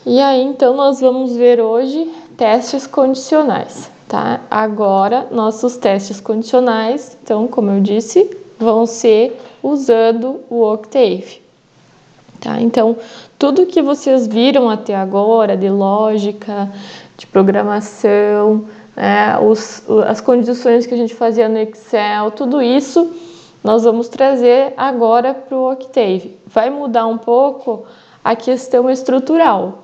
E aí, então, nós vamos ver hoje testes condicionais, tá? Agora, nossos testes condicionais, então, como eu disse, vão ser usando o Octave, tá? Então, tudo que vocês viram até agora de lógica, de programação, as condições que a gente fazia no Excel, tudo isso nós vamos trazer agora para o Octave. Vai mudar um pouco a questão estrutural,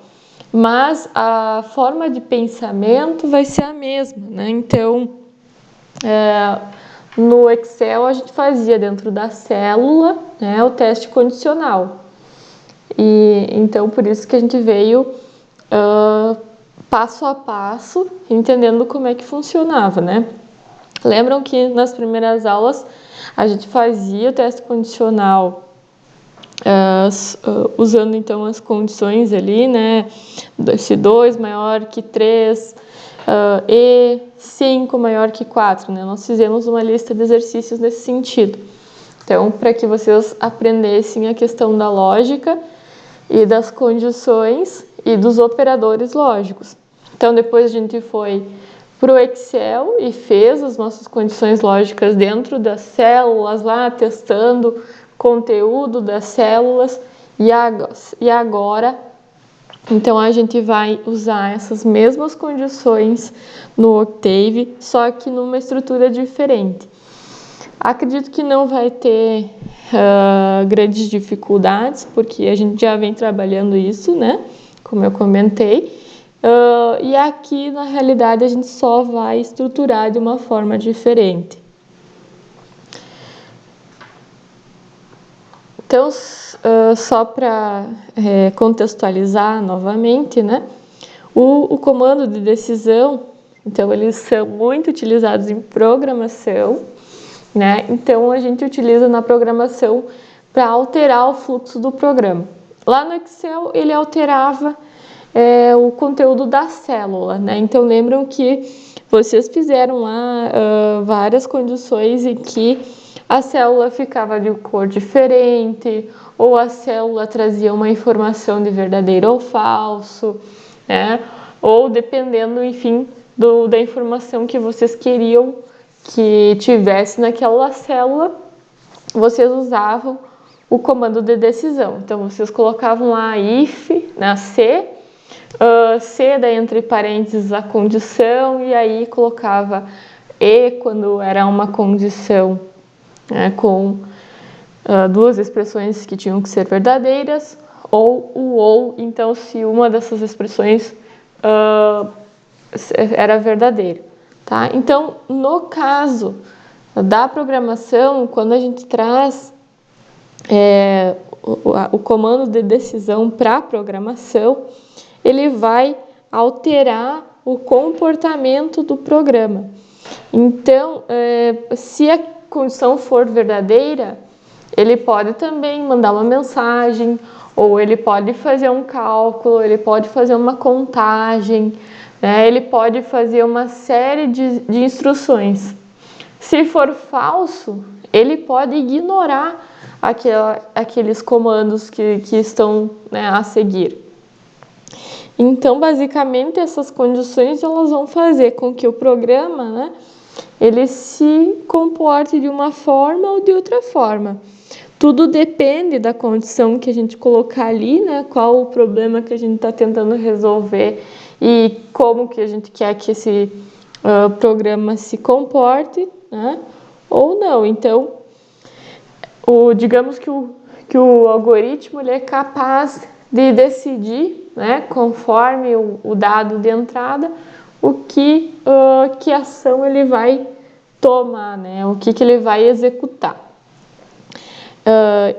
mas a forma de pensamento vai ser a mesma, né? Então, no Excel a gente fazia dentro da célula, né, o teste condicional. E então por isso que a gente veio passo a passo, entendendo como é que funcionava, né? Lembram que nas primeiras aulas a gente fazia o teste condicional usando então as condições ali, né? Se 2 maior que 3 e 5 maior que 4, né? Nós fizemos uma lista de exercícios nesse sentido. Então, para que vocês aprendessem a questão da lógica e das condições e dos operadores lógicos. Então, depois a gente foi para o Excel e fez as nossas condições lógicas dentro das células lá, testando conteúdo das células. E agora, então, a gente vai usar essas mesmas condições no Octave, só que numa estrutura diferente. Acredito que não vai ter grandes dificuldades, porque a gente já vem trabalhando isso, né? Como eu comentei. E aqui, na realidade, a gente só vai estruturar de uma forma diferente. Então, só para contextualizar novamente, né? O comando de decisão, então, eles são muito utilizados em programação, né? Então, a gente utiliza na programação para alterar o fluxo do programa. Lá no Excel, ele alterava o conteúdo da célula, né? Então, lembram que vocês fizeram lá várias condições em que a célula ficava de cor diferente, ou a célula trazia uma informação de verdadeiro ou falso, né? Ou dependendo, enfim, da informação que vocês queriam que tivesse naquela célula, vocês usavam o comando de decisão. Então, vocês colocavam lá if, na C, C daí entre parênteses a condição, e aí colocava E quando era uma condição com duas expressões que tinham que ser verdadeiras, ou, então se uma dessas expressões era verdadeira. Tá? Então, no caso da programação, quando a gente traz o comando de decisão para a programação, ele vai alterar o comportamento do programa. Então, se a condição for verdadeira, ele pode também mandar uma mensagem, ou ele pode fazer um cálculo, ele pode fazer uma contagem, né? Ele pode fazer uma série de instruções. Se for falso, ele pode ignorar aqueles comandos que estão, né, a seguir. Então, basicamente, essas condições elas vão fazer com que o programa, né, ele se comporte de uma forma ou de outra forma. Tudo depende da condição que a gente colocar ali, né, qual o problema que a gente está tentando resolver e como que a gente quer que esse programa se comporte, né, ou não. Então, digamos que o algoritmo ele é capaz de decidir, né, conforme o dado de entrada, que ação ele vai tomar, né, o que ele vai executar.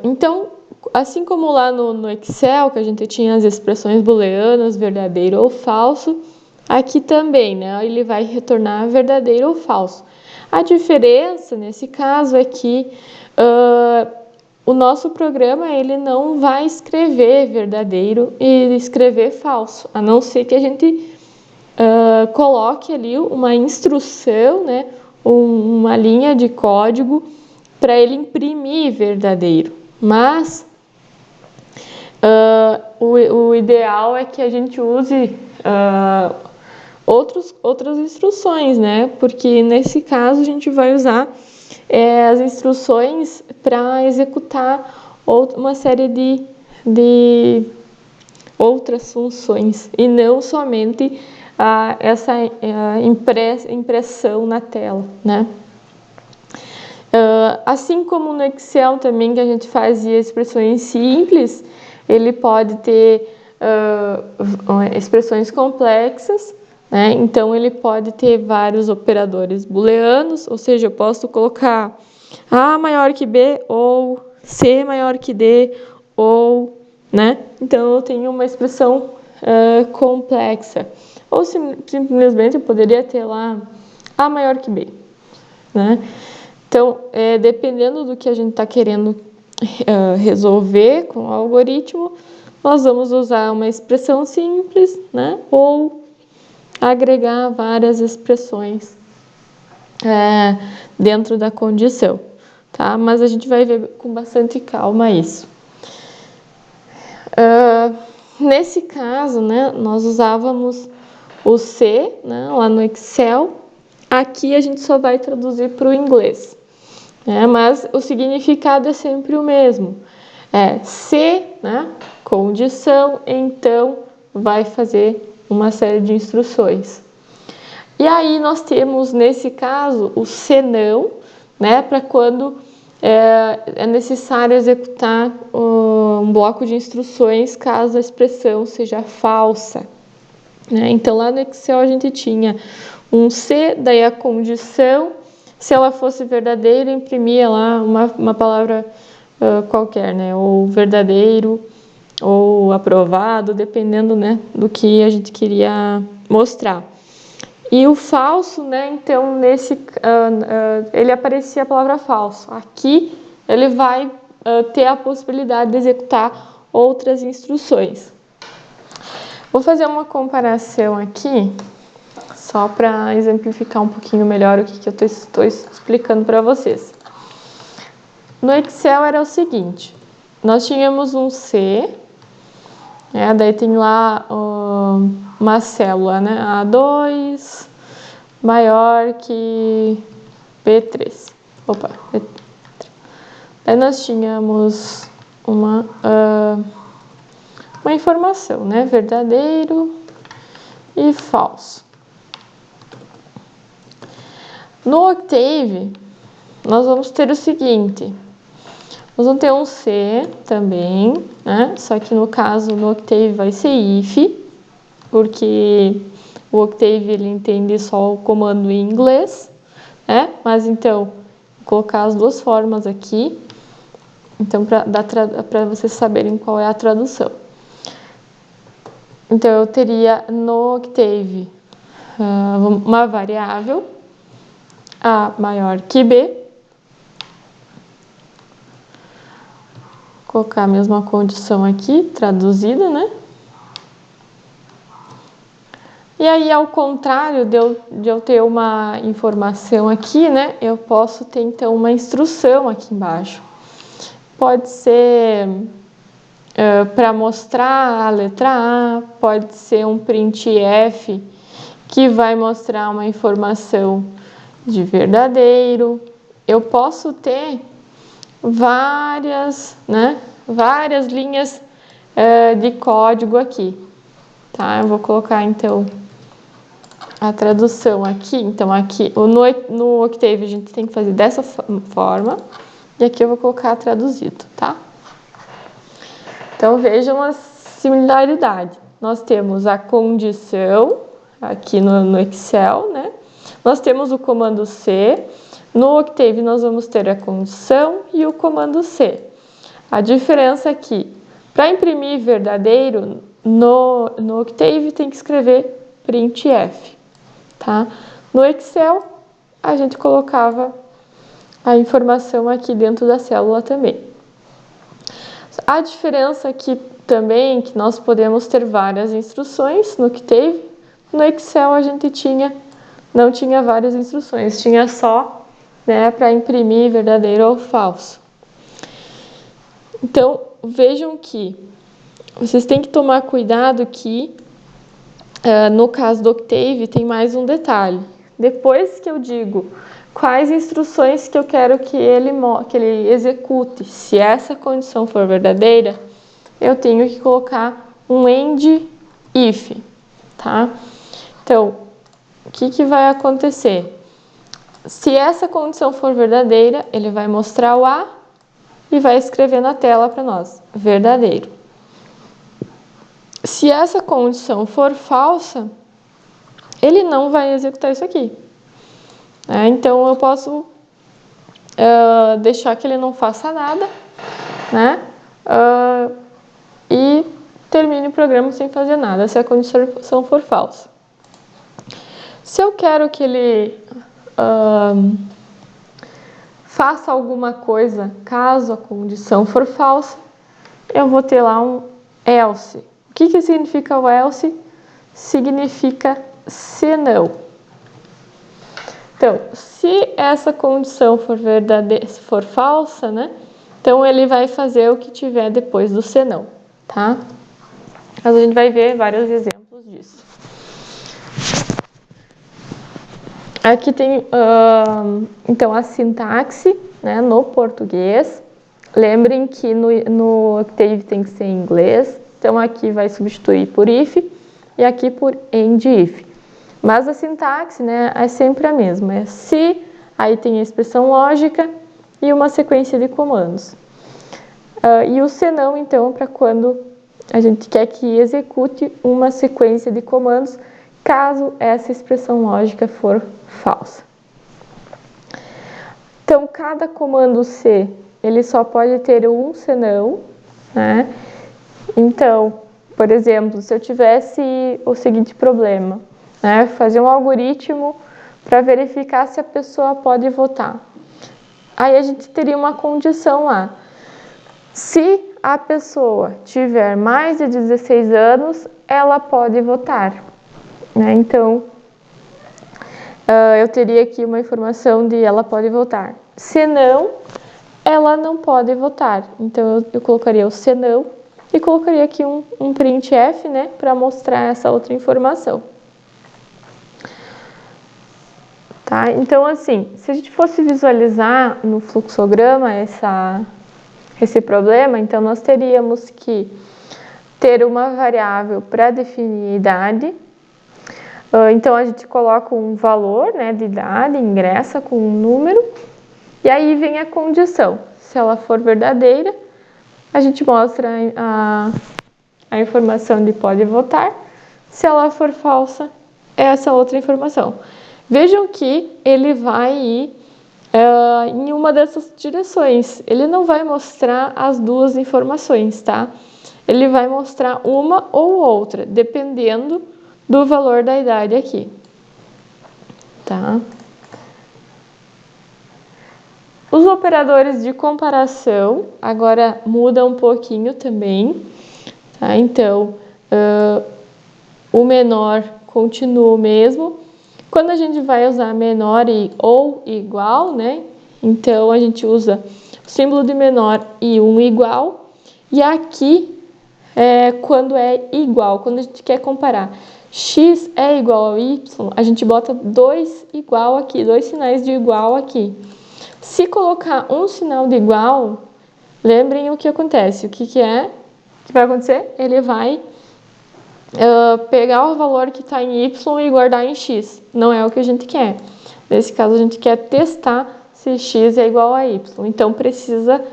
Então, assim como lá no Excel, que a gente tinha as expressões booleanas, verdadeiro ou falso, aqui também, né, ele vai retornar verdadeiro ou falso. A diferença, nesse caso, é que o nosso programa ele não vai escrever verdadeiro e escrever falso, a não ser que a gente coloque ali uma instrução, né, uma linha de código para ele imprimir verdadeiro. Mas o ideal é que a gente use outras instruções, né? Porque nesse caso a gente vai usar as instruções para executar uma série de outras funções e não somente essa impressão na tela, né? Assim como no Excel também, que a gente fazia expressões simples, ele pode ter expressões complexas, né? Então ele pode ter vários operadores booleanos, ou seja, eu posso colocar A maior que B ou C maior que D ou, né? Então eu tenho uma expressão complexa. Ou simplesmente eu poderia ter lá A maior que B, né? Então, dependendo do que a gente está querendo resolver com o algoritmo, nós vamos usar uma expressão simples, né? Ou agregar várias expressões dentro da condição, tá? Mas a gente vai ver com bastante calma isso. Nesse caso, né, nós usávamos o C, né, lá no Excel. Aqui a gente só vai traduzir para o inglês, né, mas o significado é sempre o mesmo. Se, né, condição, então vai fazer uma série de instruções. E aí nós temos, nesse caso, o senão, né, para quando é necessário executar um bloco de instruções caso a expressão seja falsa, né? Então lá no Excel a gente tinha um se, daí a condição, se ela fosse verdadeira, imprimia lá uma palavra qualquer, né? Ou verdadeiro, ou aprovado, dependendo, né, do que a gente queria mostrar. E o falso, né, então ele aparecia a palavra falso. Aqui ele vai ter a possibilidade de executar outras instruções. Vou fazer uma comparação aqui, só para exemplificar um pouquinho melhor o que eu estou explicando para vocês. No Excel era o seguinte, nós tínhamos um C, daí tem lá uma célula, né, A2 maior que B3. B3. Daí nós tínhamos uma informação, né, verdadeiro e falso. No Octave, nós vamos ter o seguinte, nós vamos ter um C também, né? Só que no caso no Octave vai ser if, porque o Octave ele entende só o comando em inglês, né? Mas então, vou colocar as duas formas aqui, então para vocês saberem qual é a tradução. Então eu teria no Octave uma variável A maior que B. Colocar a mesma condição aqui, traduzida, né? E aí, ao contrário de eu ter uma informação aqui, né? Eu posso ter, então, uma instrução aqui embaixo. Pode ser para mostrar a letra A, pode ser um printf que vai mostrar uma informação de verdadeiro. Eu posso ter várias linhas de código aqui, tá? Eu vou colocar então a tradução aqui. Então aqui no Octave a gente tem que fazer dessa forma e aqui eu vou colocar traduzido, tá? Então vejam a similaridade. Nós temos a condição aqui no Excel, né? Nós temos o comando C. No Octave nós vamos ter a condição e o comando C. A diferença aqui, para imprimir verdadeiro, no Octave tem que escrever printf, tá? No Excel, a gente colocava a informação aqui dentro da célula também. A diferença aqui também é que nós podemos ter várias instruções no Octave. No Excel a gente não tinha várias instruções, tinha só, né, para imprimir verdadeiro ou falso. Então, vejam que vocês têm que tomar cuidado que, no caso do Octave, tem mais um detalhe. Depois que eu digo quais instruções que eu quero que ele execute, se essa condição for verdadeira, eu tenho que colocar um end if, tá? Então, o que vai acontecer? Se essa condição for verdadeira, ele vai mostrar o A e vai escrever na tela para nós, verdadeiro. Se essa condição for falsa, ele não vai executar isso aqui. Então, eu posso deixar que ele não faça nada, né? E termine o programa sem fazer nada, se a condição for falsa. Se eu quero que ele faça alguma coisa caso a condição for falsa, eu vou ter lá um else. O que significa o else? Significa senão. Então, se essa condição for verdadeira, se for falsa, né? Então ele vai fazer o que tiver depois do senão, tá? Mas a gente vai ver vários exemplos disso. Aqui tem, então, a sintaxe, né, no português. Lembrem que no Octave tem que ser em inglês. Então, aqui vai substituir por if e aqui por end if. Mas a sintaxe, né, é sempre a mesma. É se, aí tem a expressão lógica e uma sequência de comandos. E o senão, então, para quando a gente quer que execute uma sequência de comandos, caso essa expressão lógica for falsa. Então, cada comando C, ele só pode ter um senão, né? Então, por exemplo, se eu tivesse o seguinte problema, né? Fazer um algoritmo para verificar se a pessoa pode votar. Aí a gente teria uma condição lá. Se a pessoa tiver mais de 16 anos, ela pode votar. Então, eu teria aqui uma informação de ela pode votar. Senão, ela não pode votar. Então, eu colocaria o senão e colocaria aqui um printf, né, para mostrar essa outra informação. Tá? Então, assim, se a gente fosse visualizar no fluxograma esse problema, então nós teríamos que ter uma variável para definir a idade. Então, a gente coloca um valor, né, de idade, ingressa com um número, e aí vem a condição. Se ela for verdadeira, a gente mostra a informação de pode votar. Se ela for falsa, é essa outra informação. Vejam que ele vai ir em uma dessas direções. Ele não vai mostrar as duas informações, tá? Ele vai mostrar uma ou outra, dependendo do valor da idade aqui, tá? Os operadores de comparação agora mudam um pouquinho também, tá? Então, o menor continua o mesmo. Quando a gente vai usar menor ou igual, né? Então, a gente usa o símbolo de menor e um igual. E aqui, quando é igual, quando a gente quer comparar x é igual ao y, a gente bota 2 igual aqui, 2 sinais de igual aqui. Se colocar um sinal de igual, lembrem o que acontece. O que vai acontecer? Ele vai pegar o valor que está em y e guardar em x. Não é o que a gente quer. Nesse caso, a gente quer testar se x é igual a y. Então, precisa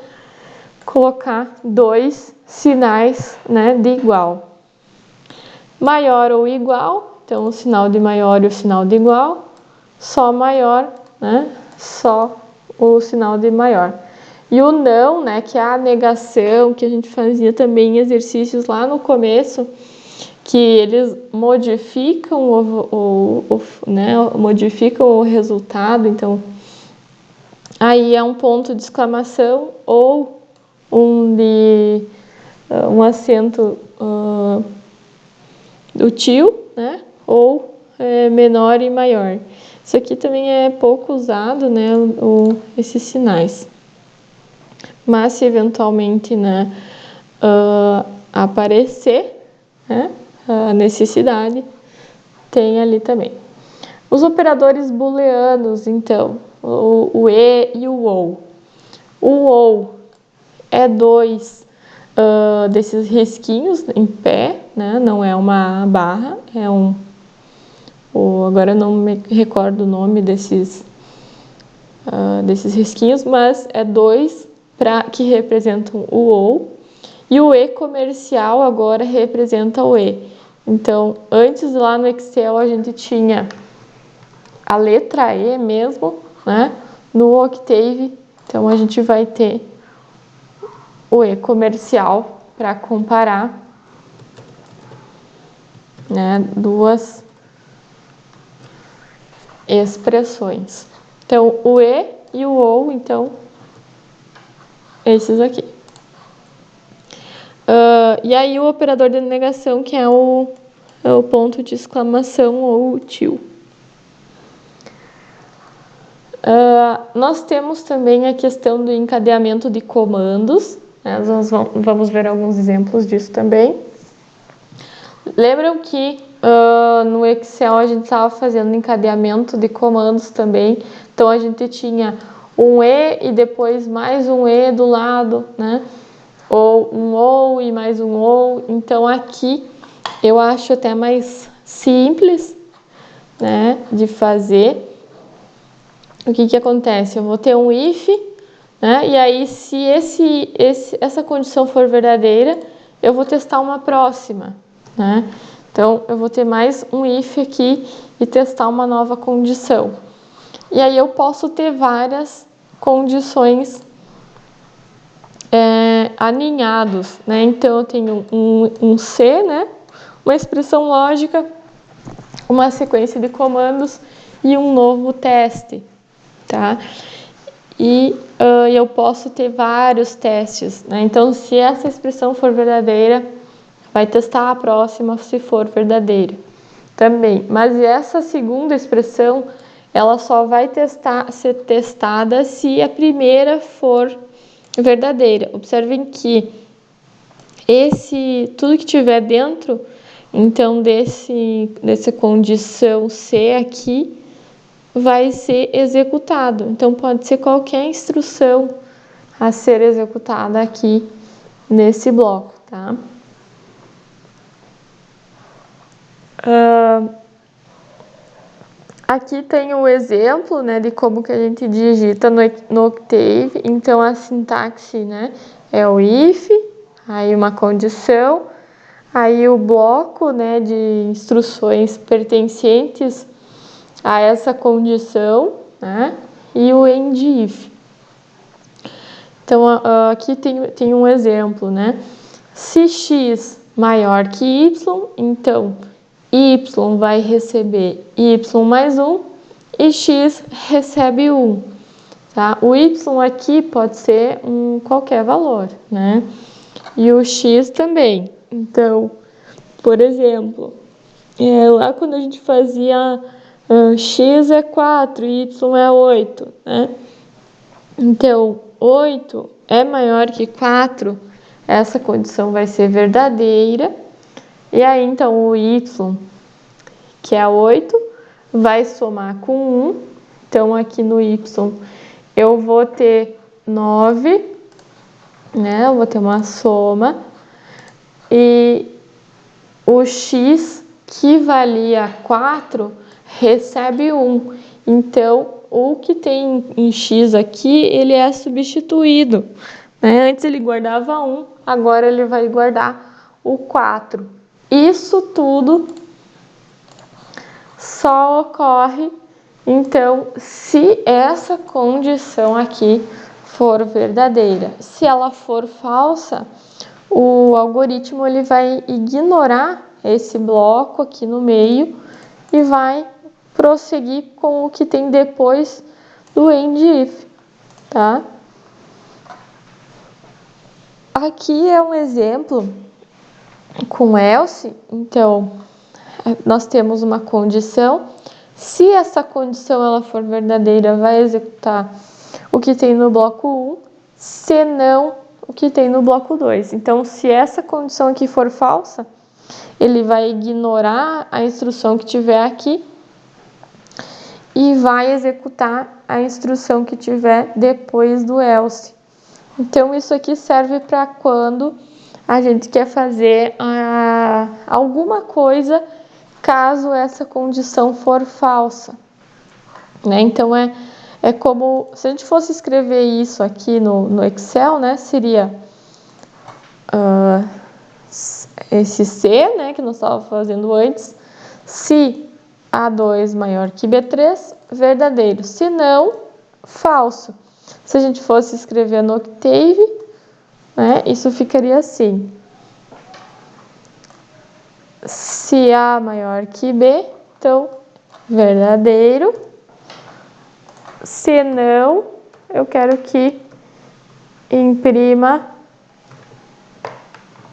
colocar 2 sinais, né, de igual. Maior ou igual, então o sinal de maior e o sinal de igual. Só maior, né, só o sinal de maior. E o não, né, que é a negação, que a gente fazia também em exercícios lá no começo, que eles modificam modificam o resultado. Então, aí é um ponto de exclamação ou um acento do tio, né? Ou menor e maior. Isso aqui também é pouco usado, né? Esses sinais. Mas se eventualmente, né, aparecer, né, a necessidade, tem ali também. Os operadores booleanos, então, o e e o ou. O ou é dois desses risquinhos em pé, né? Não é uma barra, é agora eu não me recordo o nome desses risquinhos, mas é dois que representam o ou, e o e comercial agora representa o e. Então, antes lá no Excel a gente tinha a letra E mesmo, né? No Octave, então a gente vai ter o E comercial para comparar, né, duas expressões. Então, o E e o OU, então, esses aqui. E aí o operador de negação, que é o ponto de exclamação ou o til. Nós temos também a questão do encadeamento de comandos, né? Nós vamos ver alguns exemplos disso também. Lembram que no Excel a gente estava fazendo encadeamento de comandos também, então a gente tinha um E e depois mais um E do lado, né? Ou um OU e mais um OU. Então aqui eu acho até mais simples, né, de fazer. O que acontece? Eu vou ter um if, né? E aí se essa condição for verdadeira, eu vou testar uma próxima, né? Então eu vou ter mais um if aqui e testar uma nova condição. E aí eu posso ter várias condições aninhados, né? Então eu tenho um C, né? Uma expressão lógica, uma sequência de comandos e um novo teste, tá? E eu posso ter vários testes, né? Então, se essa expressão for verdadeira, vai testar a próxima se for verdadeira também. Mas essa segunda expressão, ela só vai ser testada se a primeira for verdadeira. Observem que tudo que tiver dentro, então dessa condição C aqui, vai ser executado. Então pode ser qualquer instrução a ser executada aqui nesse bloco, tá? Aqui tem o exemplo, né, de como que a gente digita no Octave. Então a sintaxe, né, é o if, aí uma condição, aí o bloco, né, de instruções pertencentes a essa condição, né, e o end if. Então aqui tem um exemplo, né? Se x maior que y, então y vai receber y mais 1 e x recebe 1. Tá? O y aqui pode ser qualquer valor, né? E o x também. Então, por exemplo, lá quando a gente fazia x é 4, y é 8, né? Então, 8 é maior que 4, essa condição vai ser verdadeira. E aí, então, o y, que é 8, vai somar com 1. Então, aqui no y, eu vou ter 9, né? Eu vou ter uma soma. E o x, que valia 4, recebe 1. Então, o que tem em x aqui, ele é substituído, né? Antes ele guardava 1, agora ele vai guardar o 4. Isso tudo só ocorre, então, se essa condição aqui for verdadeira. Se ela for falsa, o algoritmo ele vai ignorar esse bloco aqui no meio e vai prosseguir com o que tem depois do end if, tá? Aqui é um exemplo com else. Então, nós temos uma condição. Se essa condição ela for verdadeira, vai executar o que tem no bloco 1. Se não, o que tem no bloco 2. Então, se essa condição aqui for falsa, ele vai ignorar a instrução que tiver aqui e vai executar a instrução que tiver depois do else. Então, isso aqui serve para quando a gente quer fazer alguma coisa caso essa condição for falsa, né? Então, é como se a gente fosse escrever isso aqui no Excel, né? Seria esse C, né? Que nós estávamos fazendo antes. Se A2 maior que B3, verdadeiro. Se não, falso. Se a gente fosse escrever no Octave, né? Isso ficaria assim. Se A maior que B, então, verdadeiro. Se não, eu quero que imprima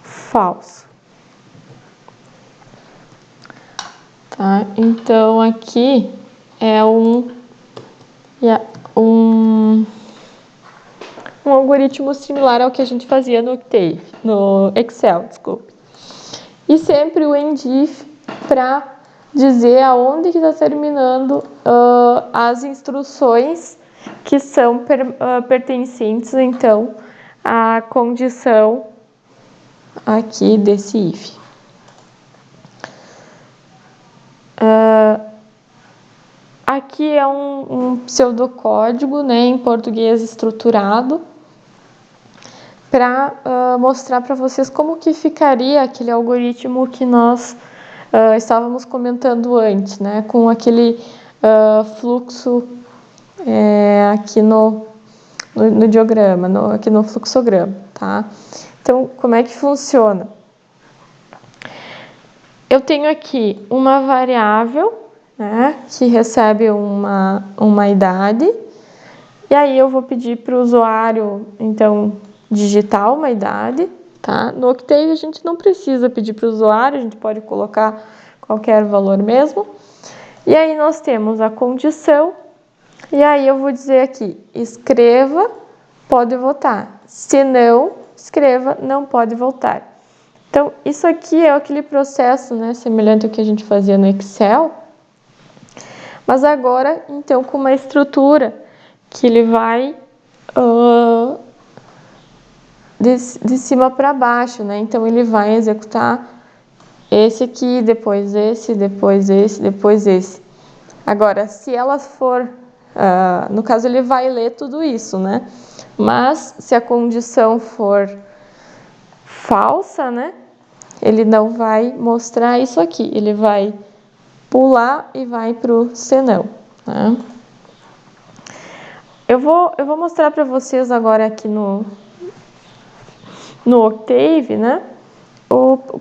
falso. Tá? Então, aqui é um algoritmo similar ao que a gente fazia no Octave, no Excel, desculpe. E sempre o endif para dizer aonde que está terminando as instruções que são pertencentes, então, à condição aqui desse if. Aqui é um pseudocódigo, né, em português estruturado, para mostrar para vocês como que ficaria aquele algoritmo que nós estávamos comentando antes, né, com aquele fluxo aqui no diagrama, aqui no fluxograma, tá? Então, como é que funciona? Eu tenho aqui uma variável, né, que recebe uma idade, e aí eu vou pedir para o usuário, então, digitar uma idade, tá? No Octave a gente não precisa pedir para o usuário, a gente pode colocar qualquer valor mesmo. E aí nós temos a condição, e aí eu vou dizer aqui, escreva, pode voltar. Se não, escreva, não pode voltar. Então, isso aqui é aquele processo, né, semelhante ao que a gente fazia no Excel, mas agora, então, com uma estrutura que ele vai de cima para baixo, né? Então, ele vai executar esse aqui, depois esse, depois esse, depois esse. Agora, se ela for... no caso, ele vai ler tudo isso, né? Mas, se a condição for falsa, né? Ele não vai mostrar isso aqui. Ele vai pular e vai para o senão, né? Eu vou mostrar para vocês agora aqui no Octave, né?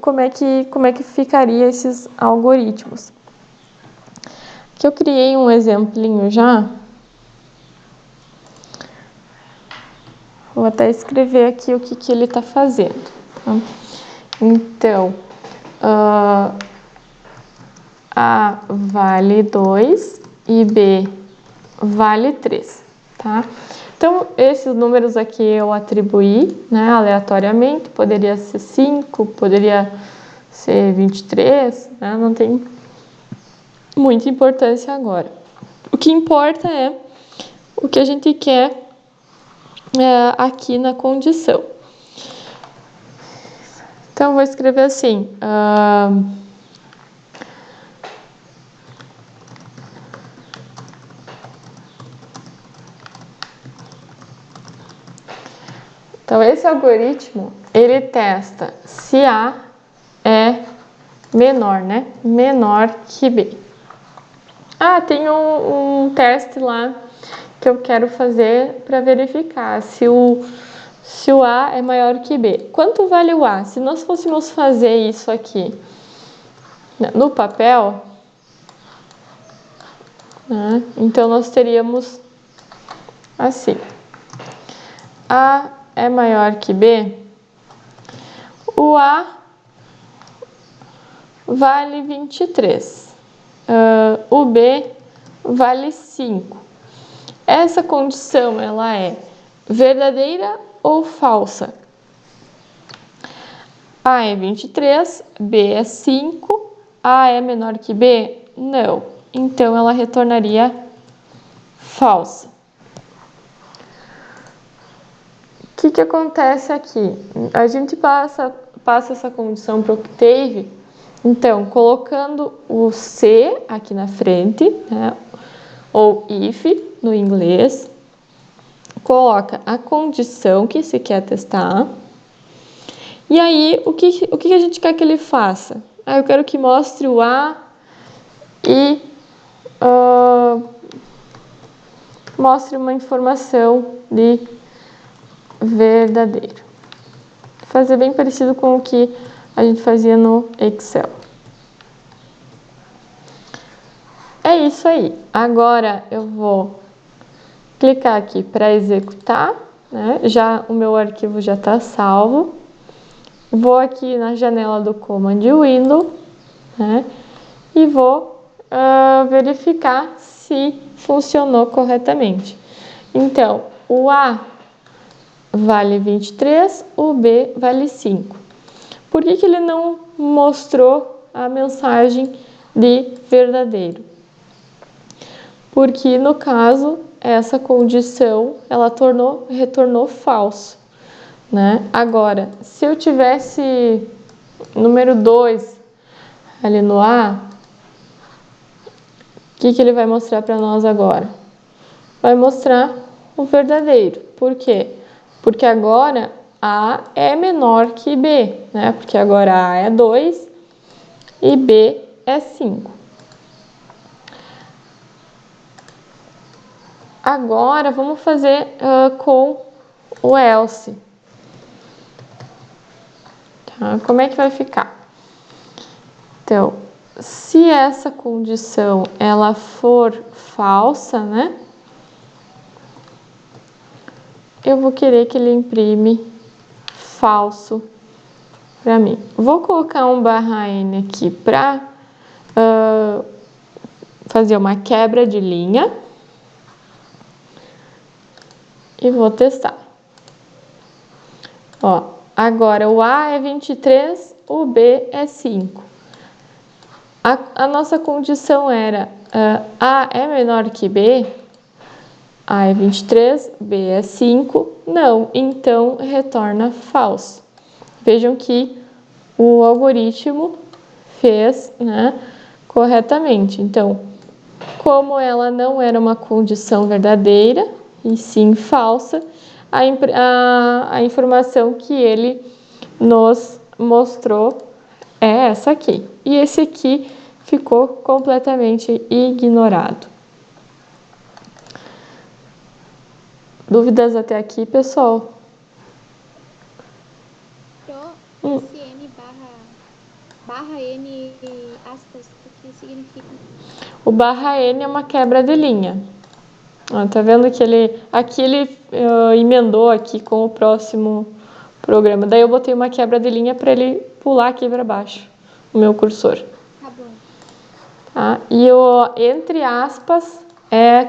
Como é que ficaria esses algoritmos. Aqui eu criei um exemplinho já. Vou até escrever aqui o que ele está fazendo. Tá? Então, A vale 2 e B vale 3, tá? Então, esses números aqui eu atribuí, né, aleatoriamente, poderia ser 5, poderia ser 23, né, não tem muita importância agora. O que importa é o que a gente quer aqui na condição. Então, eu vou escrever assim, então, esse algoritmo, ele testa se A é menor, né? Menor que B. Tem um teste lá que eu quero fazer para verificar se o A é maior que B. Quanto vale o A? Se nós fôssemos fazer isso aqui no papel, né? Então nós teríamos assim. A é maior que B, o A vale 23, o B vale 5. Essa condição, ela é verdadeira ou falsa? A é 23, B é 5, A é menor que B? Não. Então, ela retornaria falsa. O que acontece aqui? A gente passa essa condição para o octave, então, colocando o se aqui na frente, né? Ou if no inglês, coloca a condição que se quer testar, e aí o que a gente quer que ele faça? Eu quero que mostre o A e mostre uma informação de verdadeiro. Fazer bem parecido com o que a gente fazia no Excel. É isso aí. Agora eu vou clicar aqui para executar, né? Já o meu arquivo já está salvo. Vou aqui na janela do Command Window, né? E vou verificar se funcionou corretamente. Então, o A vale 23, o B vale 5. Por que ele não mostrou a mensagem de verdadeiro? Porque, no caso, essa condição ela retornou falso, né? Agora, se eu tivesse número 2 ali no A, o que ele vai mostrar para nós agora? Vai mostrar o verdadeiro. Por quê? Porque agora A é menor que B, né? Porque agora A é 2 e B é 5. Agora, vamos fazer com o else. Tá? Como é que vai ficar? Então, se essa condição ela for falsa, né? Eu vou querer que ele imprime falso para mim. Vou colocar um /n aqui para fazer uma quebra de linha. E vou testar. Ó, agora o A é 23, o B é 5. A nossa condição era A é menor que B, A é 23, B é 5. Não, então retorna falso. Vejam que o algoritmo fez, né, corretamente. Então, como ela não era uma condição verdadeira, e sim falsa, a informação que ele nos mostrou é essa aqui. E esse aqui ficou completamente ignorado. Dúvidas até aqui, pessoal? Esse N barra N aspas, o que significa? O /n é uma quebra de linha. Tá vendo que aqui ele emendou aqui com o próximo programa. Daí eu botei uma quebra de linha para ele pular aqui para baixo, o meu cursor. Tá bom. Tá? E o entre aspas é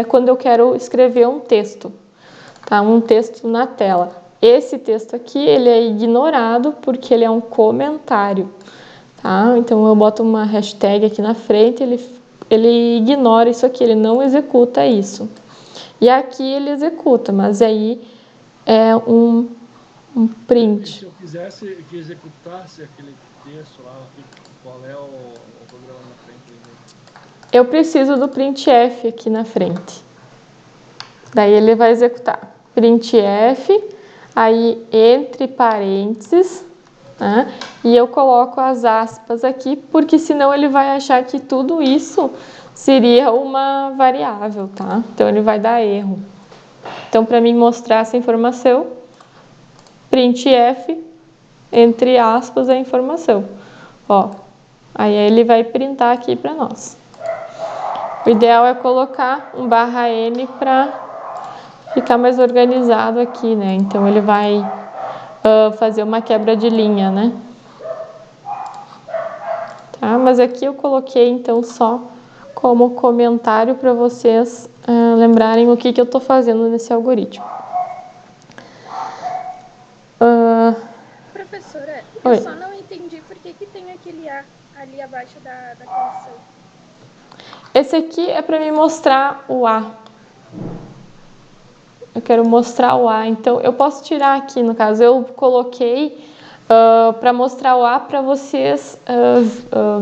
quando eu quero escrever um texto, tá? Um texto na tela. Esse texto aqui ele é ignorado porque ele é um comentário, tá? Então eu boto uma hashtag aqui na frente, ele ignora isso aqui, ele não executa isso. E aqui ele executa, mas aí é um print. E se eu quisesse que executasse aquele texto lá, qual é o programa na frente? Eu preciso do printf aqui na frente. Daí ele vai executar printf, aí entre parênteses, né? E eu coloco as aspas aqui, porque senão ele vai achar que tudo isso seria uma variável, tá? Então ele vai dar erro. Então, para mim mostrar essa informação, printf, entre aspas, a informação. Ó, aí ele vai printar aqui para nós. O ideal é colocar um /n para ficar mais organizado aqui, né? Então ele vai fazer uma quebra de linha, né? Tá? Mas aqui eu coloquei então só como comentário para vocês lembrarem o que eu estou fazendo nesse algoritmo. Professora, Oi. Eu só não entendi por que tem aquele A ali abaixo da condição. Esse aqui é para me mostrar o A. Eu quero mostrar o A, então eu posso tirar aqui, no caso, eu coloquei para mostrar o A para vocês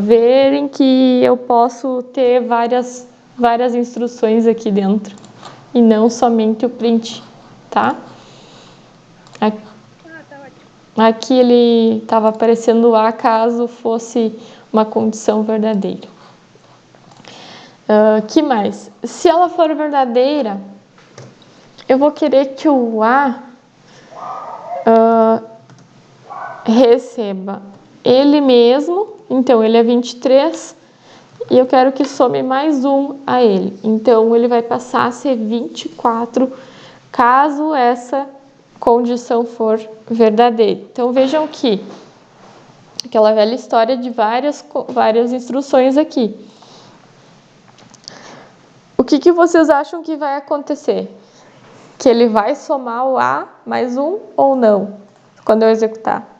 verem que eu posso ter várias instruções aqui dentro e não somente o print, tá? Tá ótimo. Aqui ele estava aparecendo o A caso fosse uma condição verdadeira. Que mais? Se ela for verdadeira, eu vou querer que o A receba ele mesmo, então ele é 23, e eu quero que some mais um a ele. Então ele vai passar a ser 24, caso essa condição for verdadeira. Então vejam que aquela velha história de várias instruções aqui. O que vocês acham que vai acontecer? Que ele vai somar o A mais um ou não, quando eu executar?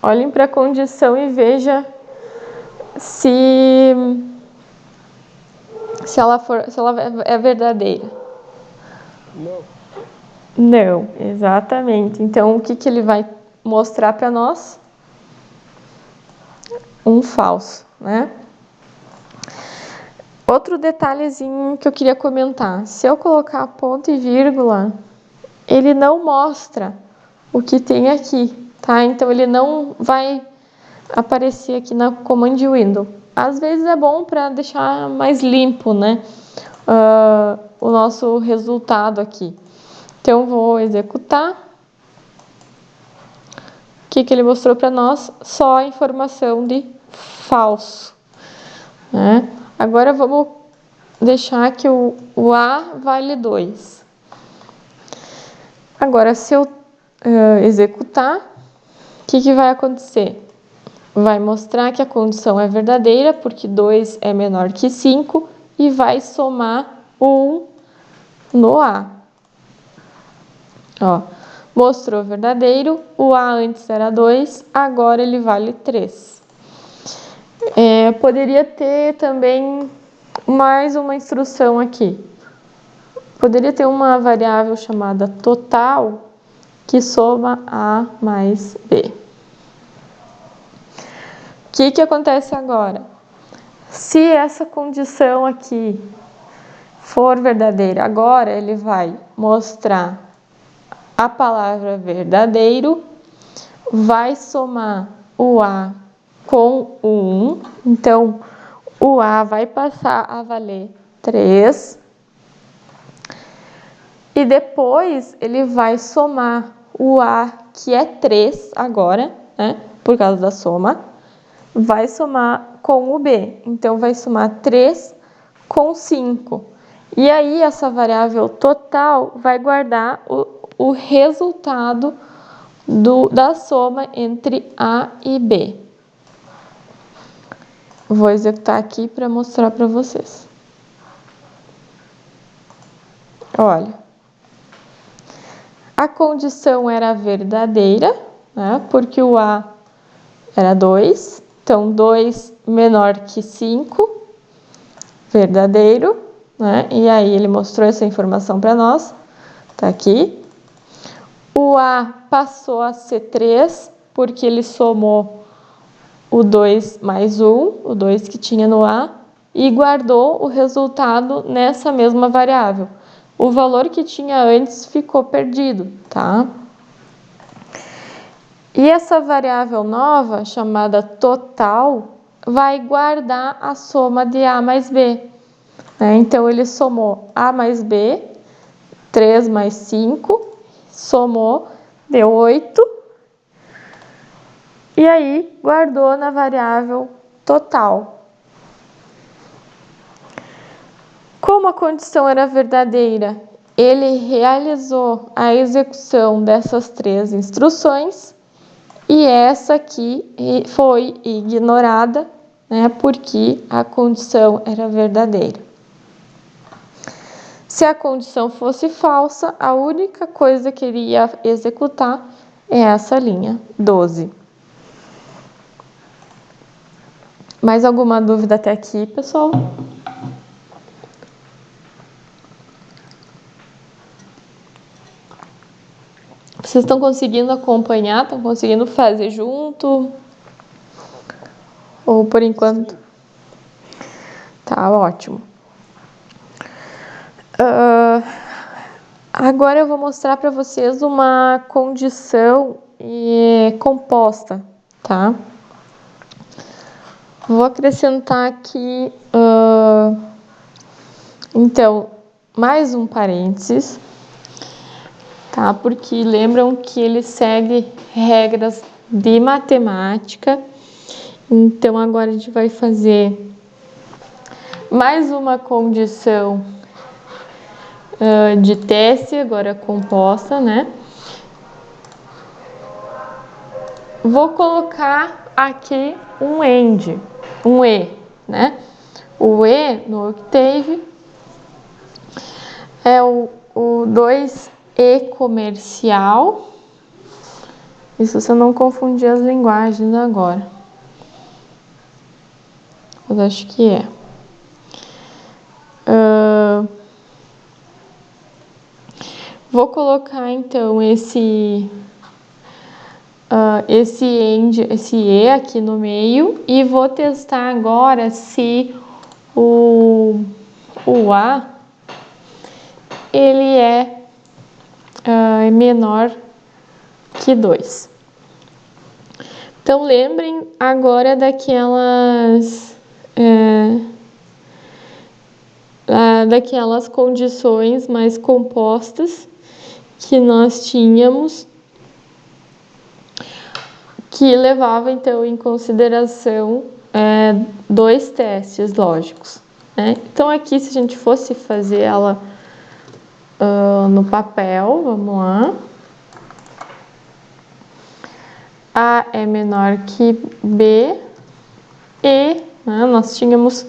Olhem para a condição e veja se ela é verdadeira. Não. Não, exatamente. Então, o que ele vai mostrar para nós? Um falso, né? Outro detalhezinho que eu queria comentar. Se eu colocar ponto e vírgula, ele não mostra o que tem aqui, tá? Então, ele não vai aparecer aqui na Command Window. Às vezes é bom para deixar mais limpo, né? O nosso resultado aqui. Então, vou executar. O que ele mostrou para nós? Só a informação de falso, né? Agora, vamos deixar que o A vale 2. Agora, se eu executar, o que vai acontecer? Vai mostrar que a condição é verdadeira, porque 2 é menor que 5, e vai somar 1 no A. Ó, mostrou verdadeiro, o A antes era 2, agora ele vale 3. Poderia ter também mais uma instrução aqui. Poderia ter uma variável chamada total, que soma A mais B. O que acontece agora? Se essa condição aqui for verdadeira, agora ele vai mostrar a palavra verdadeiro, vai somar o A com o 1, então o A vai passar a valer 3, e depois ele vai somar o A, que é 3 agora, né, por causa da soma, vai somar com o B. Então, vai somar 3 com 5. E aí, essa variável total vai guardar o resultado da soma entre A e B. Vou executar aqui para mostrar para vocês. Olha. A condição era verdadeira, né, porque o A era 2. Então, 2 menor que 5, verdadeiro, né? E aí ele mostrou essa informação para nós, tá aqui. O A passou a ser 3, porque ele somou o 2 mais 1, o 2 que tinha no A, e guardou o resultado nessa mesma variável. O valor que tinha antes ficou perdido, tá? E essa variável nova, chamada total, vai guardar a soma de A mais B. Então, ele somou A mais B, 3 mais 5, somou, deu 8. E aí, guardou na variável total. Como a condição era verdadeira, ele realizou a execução dessas 3 instruções, e essa aqui foi ignorada, né, porque a condição era verdadeira. Se a condição fosse falsa, a única coisa que ele ia executar é essa linha 12. Mais alguma dúvida até aqui, pessoal? Vocês estão conseguindo acompanhar? Estão conseguindo fazer junto? Ou por enquanto? Tá, ótimo. Agora eu vou mostrar para vocês uma condição composta, tá? Vou acrescentar aqui, então, mais um parênteses, tá? Porque lembram que ele segue regras de matemática. Então, agora a gente vai fazer mais uma condição de teste, agora composta, né? Vou colocar aqui um AND, um E, né? O E no Octave é o 2E comercial. Isso se eu não confundir as linguagens agora. Mas acho que é. Vou colocar então esse AND, esse E aqui no meio e vou testar agora se o A ele é menor que 2. Então lembrem agora daquelas condições mais compostas que nós tínhamos, que levava então em consideração dois testes lógicos, né? Então aqui, se a gente fosse fazer ela no papel, vamos lá. A é menor que B e, né, nós tínhamos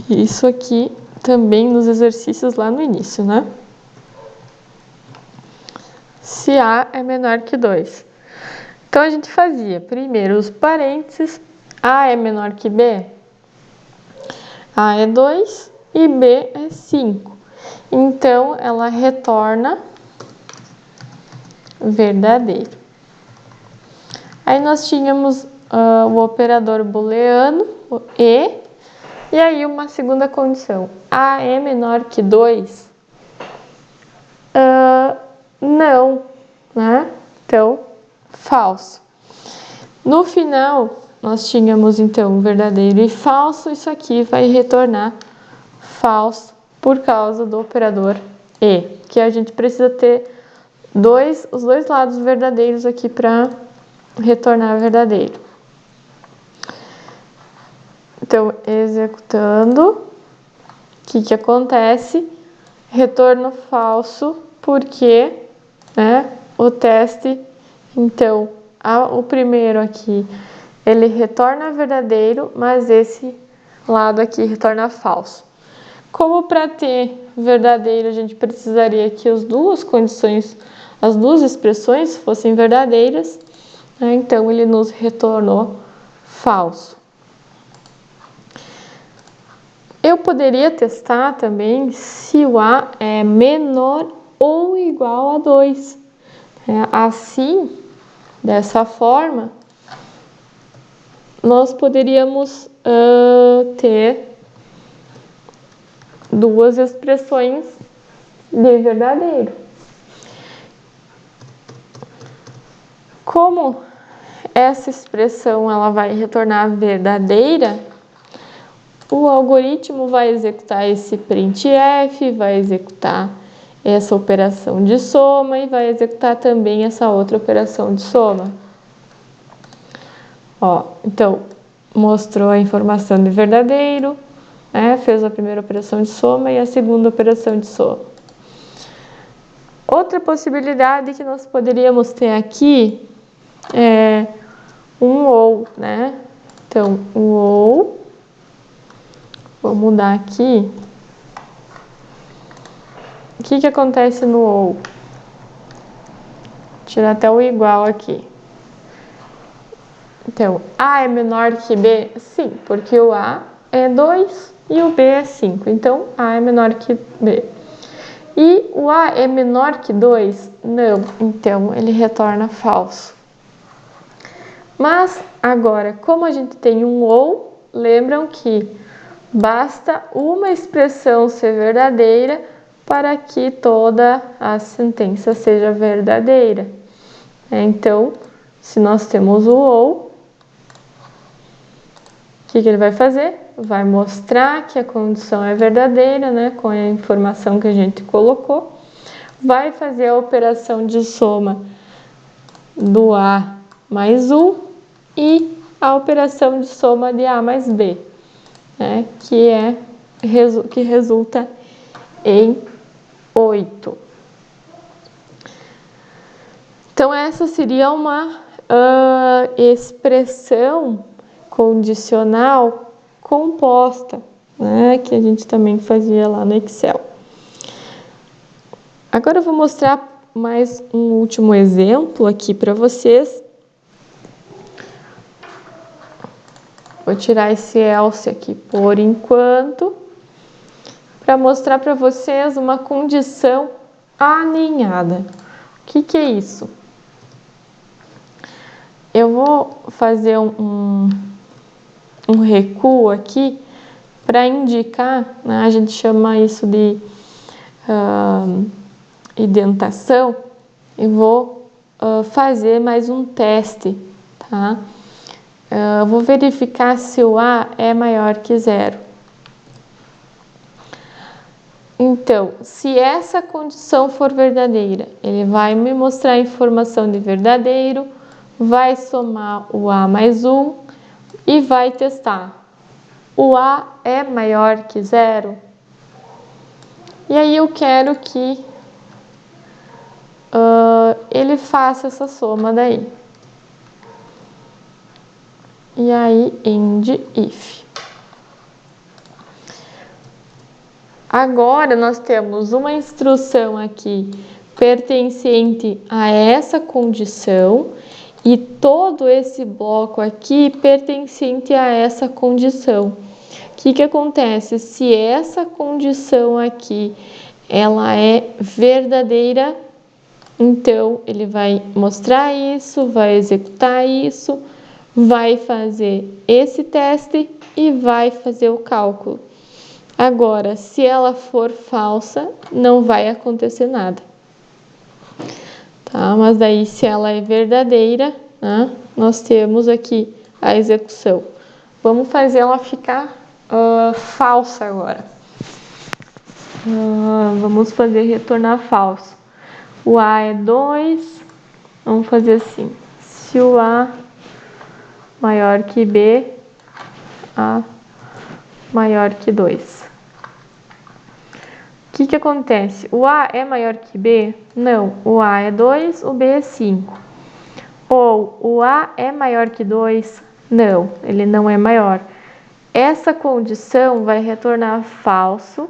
isso aqui também nos exercícios lá no início, né? Se A é menor que 2. Então, a gente fazia primeiro os parênteses. A é menor que B. A é 2 e B é 5. Então, ela retorna verdadeiro. Aí, nós tínhamos o operador booleano, o E. E aí, uma segunda condição. A é menor que 2. Não, né? Então, falso. No final, nós tínhamos, então, verdadeiro e falso. Isso aqui vai retornar falso por causa do operador E, que a gente precisa ter os dois lados verdadeiros aqui para retornar verdadeiro. Então, executando, o que acontece? Retorno falso, porque o teste, então, o primeiro aqui, ele retorna verdadeiro, mas esse lado aqui retorna falso. Como para ter verdadeiro, a gente precisaria que as duas condições, as duas expressões fossem verdadeiras, né? Então, ele nos retornou falso. Eu poderia testar também se o A é menor ou igual a 2. Assim, dessa forma, nós poderíamos ter duas expressões de verdadeiro. Como essa expressão ela vai retornar verdadeira, o algoritmo vai executar esse printf, vai executar essa operação de soma e vai executar também essa outra operação de soma. Então, mostrou a informação de verdadeiro, fez a primeira operação de soma e a segunda operação de soma. Outra possibilidade que nós poderíamos ter aqui é um ou, né? Então, um ou, vou mudar aqui. o que acontece no ou? Tirar até o igual aqui. Então, A é menor que B? Sim, porque o A é 2 e o B é 5. Então, A é menor que B. E o A é menor que 2? Não. Então, ele retorna falso. Mas, agora, como a gente tem um ou, lembram que basta uma expressão ser verdadeira para que toda a sentença seja verdadeira. Então, se nós temos o ou, o que ele vai fazer? Vai mostrar que a condição é verdadeira, né, com a informação que a gente colocou. Vai fazer a operação de soma do A mais 1 e a operação de soma de A mais B, né, que resulta em 8. Então, essa seria uma expressão condicional composta, né, que a gente também fazia lá no Excel. Agora eu vou mostrar mais um último exemplo aqui para vocês. Vou tirar esse else aqui por enquanto, para mostrar para vocês uma condição aninhada. O que é isso? Eu vou fazer um recuo aqui para indicar, né, a gente chama isso de indentação, e vou fazer mais um teste, tá? Vou verificar se o A é maior que 0. Então, se essa condição for verdadeira, ele vai me mostrar a informação de verdadeiro, vai somar o A mais 1 e vai testar. O A é maior que 0? E aí eu quero que ele faça essa soma daí. E aí, end if. Agora, nós temos uma instrução aqui pertencente a essa condição e todo esse bloco aqui pertencente a essa condição. O que acontece? Se essa condição aqui ela é verdadeira, então ele vai mostrar isso, vai executar isso, vai fazer esse teste e vai fazer o cálculo. Agora, se ela for falsa, não vai acontecer nada. Tá? Mas daí, se ela é verdadeira, né, nós temos aqui a execução. Vamos fazer ela ficar falsa agora. Vamos fazer retornar falso. O A é 2, vamos fazer assim. Se o A maior que B, A maior que 2. O que acontece? O A é maior que B? Não. O A é 2, o B é 5. Ou o A é maior que 2? Não, ele não é maior. Essa condição vai retornar falso.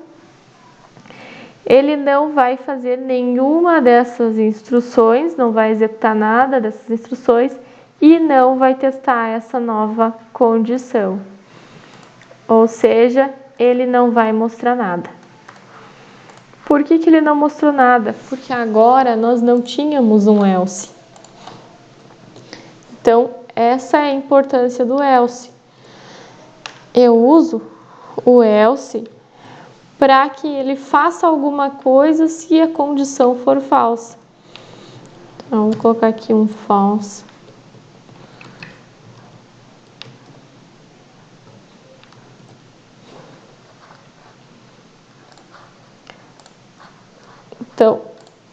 Ele não vai fazer nenhuma dessas instruções, não vai executar nada dessas instruções e não vai testar essa nova condição. Ou seja, ele não vai mostrar nada. Por que ele não mostrou nada? Porque agora nós não tínhamos um else. Então, essa é a importância do else. Eu uso o else para que ele faça alguma coisa se a condição for falsa. Então, vou colocar aqui um false. Então,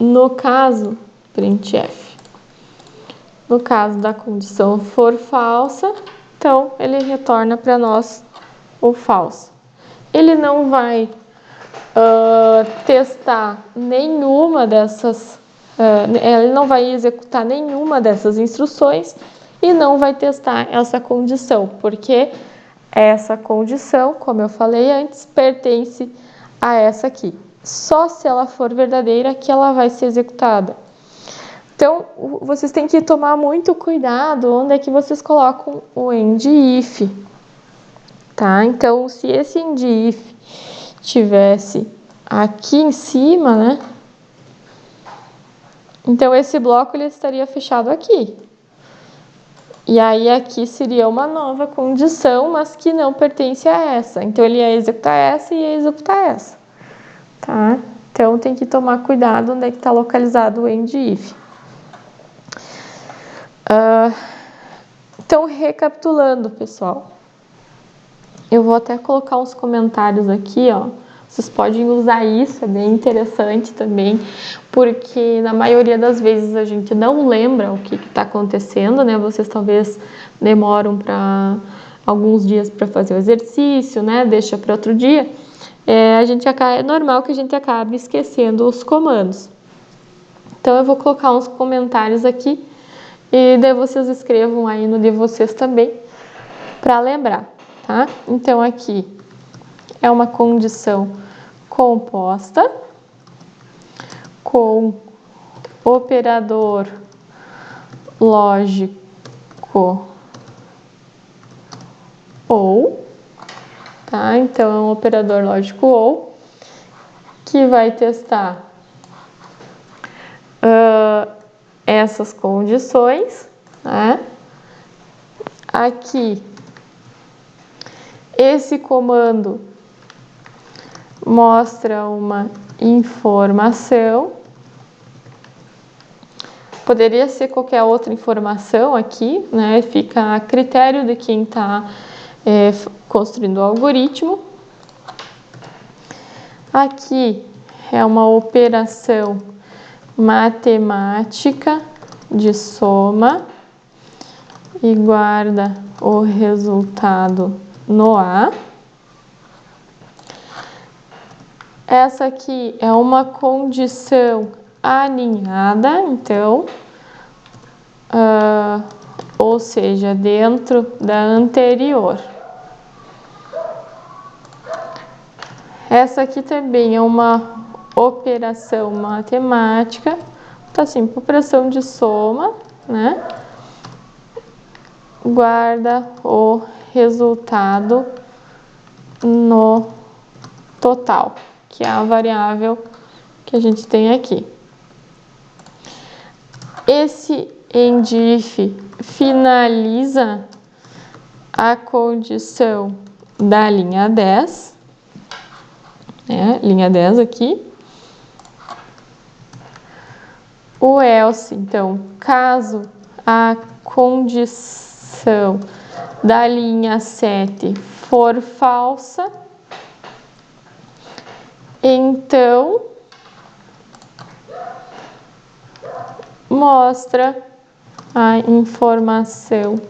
no caso, printf, no caso da condição for falsa, então ele retorna para nós o falso. Ele não vai testar nenhuma dessas, ele não vai executar nenhuma dessas instruções e não vai testar essa condição, porque essa condição, como eu falei antes, pertence a essa aqui. só se ela for verdadeira que ela vai ser executada. Então, vocês têm que tomar muito cuidado onde é que vocês colocam o end if, tá? Então, se esse end if tivesse aqui em cima, né? Então, esse bloco ele estaria fechado aqui. E aí, aqui seria uma nova condição, mas que não pertence a essa. Então, ele ia executar essa e ia executar essa, tá? Então, tem que tomar cuidado onde é que está localizado o end if. Então, recapitulando, pessoal. Eu vou até colocar uns comentários aqui, ó. Vocês podem usar isso, é bem interessante também, porque na maioria das vezes a gente não lembra o que está acontecendo, né? Vocês talvez demoram para alguns dias para fazer o exercício, né? Deixa para outro dia. É normal que a gente acabe esquecendo os comandos. Então, eu vou colocar uns comentários aqui e daí vocês escrevam aí no de vocês também para lembrar, tá? Então, aqui é uma condição composta com operador lógico ou, tá? Então, é um operador lógico ou que vai testar essas condições, né? Aqui, esse comando mostra uma informação. Poderia ser qualquer outra informação aqui, né? Fica a critério de quem está construindo o algoritmo. Aqui é uma operação matemática de soma e guarda o resultado no A. Essa aqui é uma condição alinhada, então, ou seja, dentro da anterior. Essa aqui também é uma operação matemática, tá assim, operação de soma, né? Guarda o resultado no total, que é a variável que a gente tem aqui. Esse end if finaliza a condição da linha 10, né? Linha 10 aqui. O else, então, caso a condição da linha 7 for falsa, então mostra a informação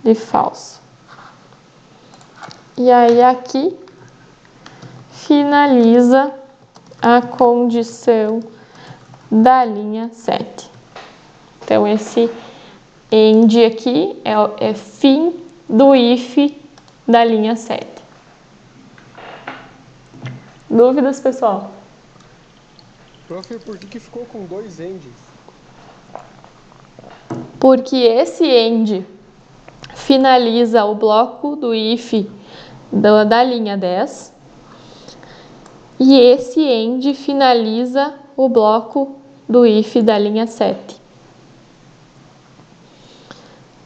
de falso. E aí aqui finaliza a condição da linha 7. Então, esse end aqui é fim do if da linha 7. Dúvidas, pessoal? Prof, por que ficou com 2 ends? Porque esse end finaliza o bloco do if da linha 10 e esse end finaliza o bloco do if da linha 7.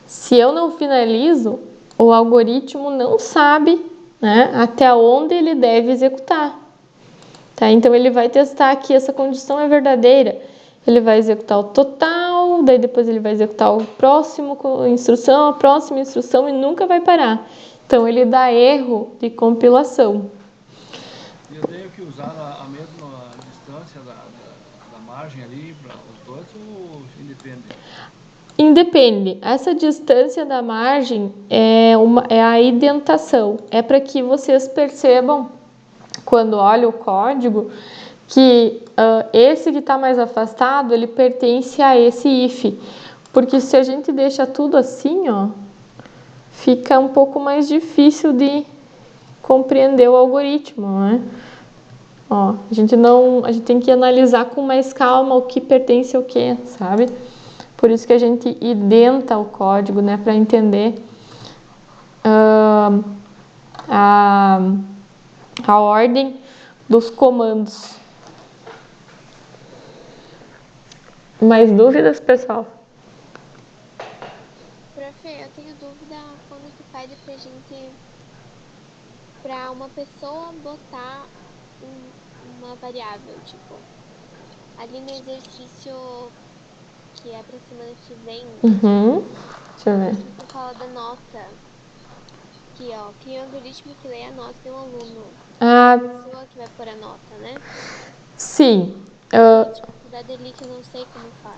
Se eu não finalizo, o algoritmo não sabe, né, até onde ele deve executar. Tá? Então, ele vai testar que essa condição é verdadeira. Ele vai executar o total, daí depois ele vai executar o próximo instrução, a próxima instrução e nunca vai parar. Então, ele dá erro de compilação. E eu tenho que usar a mesma distância da margem ali para os dois ou independe? Independe. Essa distância da margem é a indentação. É para que vocês percebam, quando olham o código, que esse que está mais afastado, ele pertence a esse if. Porque se a gente deixa tudo assim, ó, fica um pouco mais difícil de compreender o algoritmo, né? Ó, a gente tem que analisar com mais calma o que pertence ao que, sabe? Por isso que a gente identa o código, né, para entender a ordem dos comandos. Mais dúvidas, pessoal? Prof, eu tenho dúvida quando tu pede pra gente, pra uma pessoa botar uma variável, tipo, ali no exercício que é pra semana que vem, Deixa eu ver. tu fala da nota, que ó, cria um algoritmo que lê a nota de um aluno, Ah, a pessoa que vai pôr a nota, né? sim. Tem dificuldade ali que eu não sei como faz.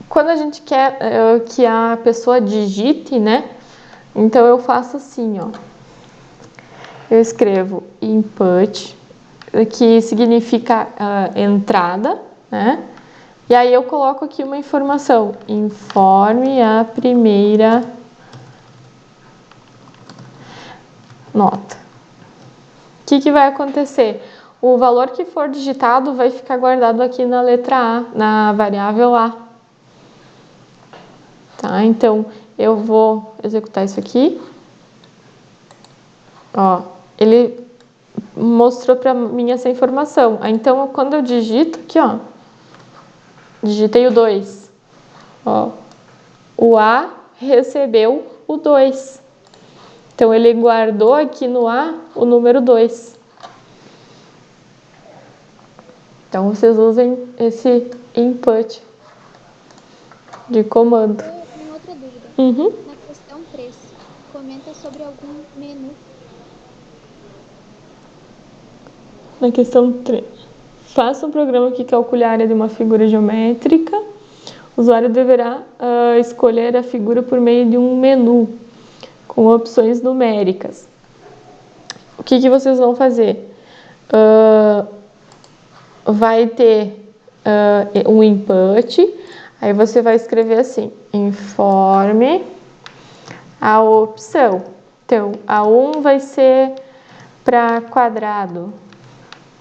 Quando a gente quer que a pessoa digite, né? Então eu faço assim, ó. Eu escrevo input, que significa entrada, né? E aí eu coloco aqui uma informação: informe a primeira nota. O que vai acontecer? O valor que for digitado vai ficar guardado aqui na letra A, na variável A. Tá? Então, eu vou executar isso aqui. Ó, ele mostrou para mim essa informação. Então, quando eu digito aqui, ó, digitei o 2. Ó, o A recebeu o 2. Então, ele guardou aqui no A o número 2. Então, vocês usem esse input de comando. Eu tenho outra dúvida. Na questão 3, comenta sobre algum menu. Na questão 3. Faça um programa que calcule a área de uma figura geométrica. O usuário deverá escolher a figura por meio de um menu com opções numéricas. O que vocês vão fazer? Vai ter um input, aí você vai escrever assim: informe a opção. Então, a 1 vai ser para quadrado,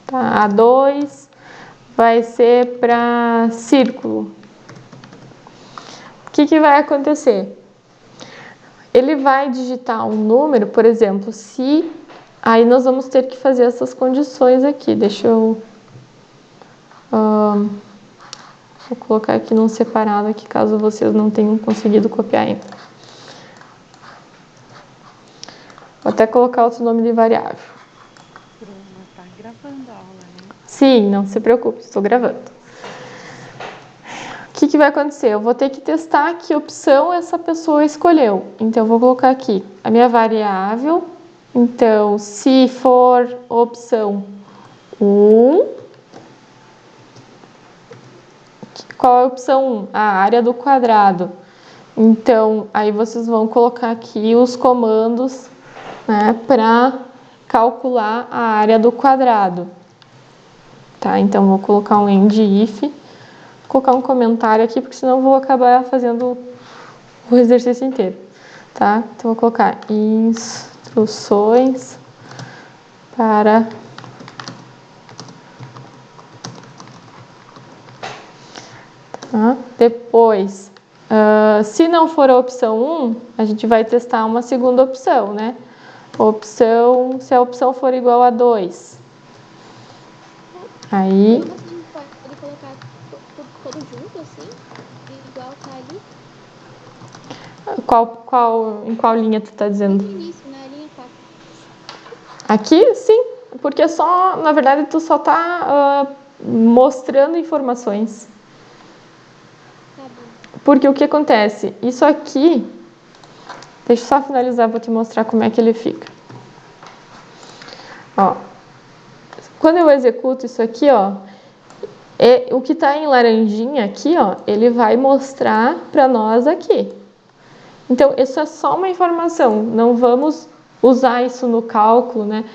tá? A 2 vai ser para círculo. O que vai acontecer? Ele vai digitar um número, por exemplo, se... Aí nós vamos ter que fazer essas condições aqui. Deixa eu... vou colocar aqui num separado aqui, caso vocês não tenham conseguido copiar ainda. Vou até colocar outro nome de variável. Bruna, tá gravando a aula, né? Sim, não se preocupe, estou gravando. O que vai acontecer? Eu vou ter que testar que opção essa pessoa escolheu. Então, eu vou colocar aqui a minha variável. Então, se for opção 1, qual é a opção 1? A área do quadrado. Então, aí vocês vão colocar aqui os comandos, né, para calcular a área do quadrado. Tá? Então, vou colocar um end if. Vou colocar um comentário aqui, porque senão eu vou acabar fazendo o exercício inteiro. Tá? Então, vou colocar instruções para depois, se não for a opção 1, a gente vai testar uma segunda opção, né? Se a opção for igual a 2. Aí... A gente pode colocar tudo junto, assim? Igual tá ali? Em qual linha tu tá dizendo? No início, na linha 4. Aqui, sim. Porque na verdade, tu só tá mostrando informações. Tá bom. Porque o que acontece? Isso aqui... Deixa eu só finalizar, vou te mostrar como é que ele fica. Ó. Quando eu executo isso aqui, ó, o que está em laranjinha aqui, ó, ele vai mostrar para nós aqui. Então, isso é só uma informação, não vamos usar isso no cálculo, né?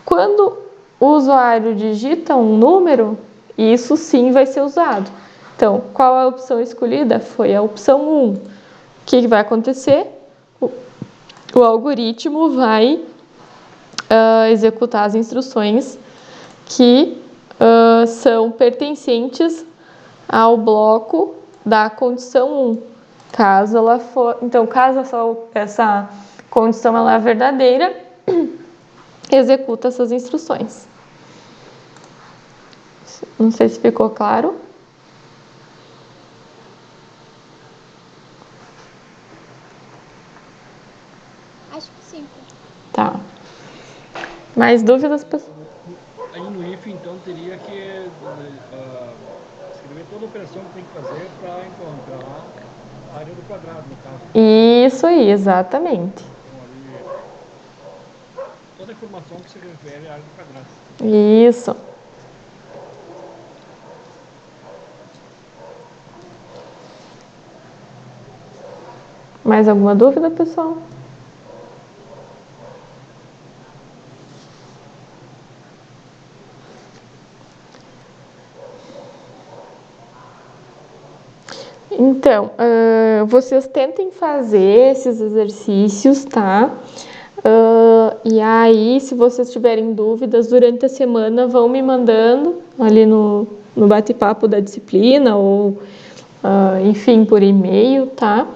Quando o usuário digita um número, isso sim vai ser usado. Então, qual a opção escolhida? Foi a opção 1. O que vai acontecer? O algoritmo vai executar as instruções que são pertencentes ao bloco da condição 1. Caso ela for, então, caso essa condição ela é verdadeira, executa essas instruções. Não sei se ficou claro. Acho que sim. Tá. Mais dúvidas, pessoal? Aí no if, então, teria que escrever toda a operação que tem que fazer para encontrar a área do quadrado, no caso. Isso aí, exatamente. Então, ali, toda a informação que se refere à área do quadrado. Isso. Mais alguma dúvida, pessoal? Então, vocês tentem fazer esses exercícios, tá? E aí, se vocês tiverem dúvidas durante a semana, vão me mandando ali no bate-papo da disciplina ou, enfim, por e-mail, tá?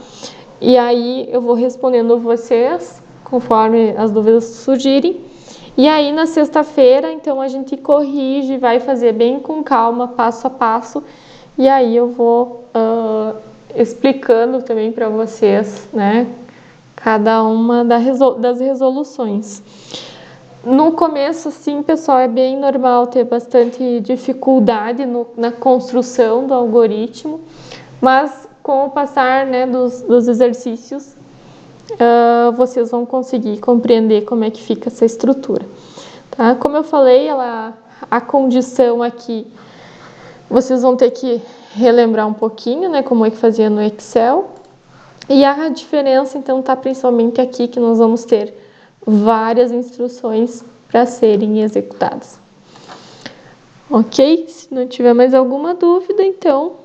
E aí eu vou respondendo vocês conforme as dúvidas surgirem. E aí na sexta-feira, então a gente corrige, vai fazer bem com calma, passo a passo. E aí eu vou explicando também para vocês, né, cada uma das resoluções. No começo, assim, pessoal, é bem normal ter bastante dificuldade na construção do algoritmo, mas com o passar, né, dos exercícios, vocês vão conseguir compreender como é que fica essa estrutura. Tá? Como eu falei, a condição aqui, vocês vão ter que relembrar um pouquinho, né, como é que fazia no Excel. E a diferença, então, está principalmente aqui, que nós vamos ter várias instruções para serem executadas. Ok? Se não tiver mais alguma dúvida, então,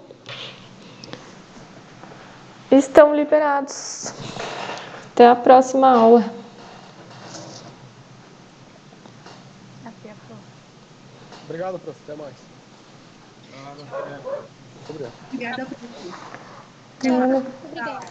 estão liberados. Até a próxima aula. Até a próxima. Obrigado, prof. Até mais. Ah, Obrigado. Obrigada, professor. Tchau. Obrigada.